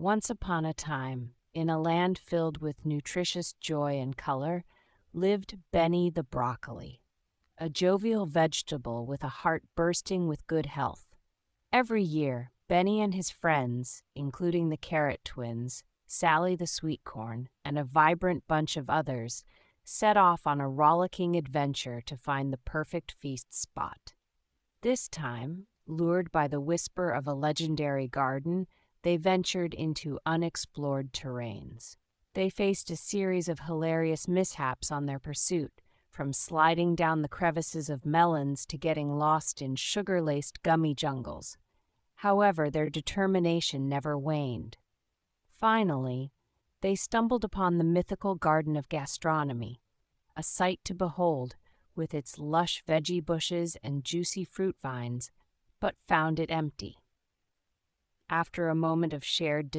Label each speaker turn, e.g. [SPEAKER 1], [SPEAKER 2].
[SPEAKER 1] Once upon a time, in a land filled with nutritious joy and color, lived Benny the broccoli, a jovial vegetable with a heart bursting with good health. Every year, Benny and his friends, including the carrot twins, Sally the sweet corn, and a vibrant bunch of others, set off on a rollicking adventure to find the perfect feast spot. This time, lured by the whisper of a legendary garden, they ventured into unexplored terrains. They faced a series of hilarious mishaps on their pursuit, from sliding down the crevices of melons to getting lost in sugar-laced gummy jungles. However, their determination never waned. Finally, they stumbled upon the mythical Garden of Gastronomy, a sight to behold with its lush veggie bushes and juicy fruit vines, but found it empty. After a moment of shared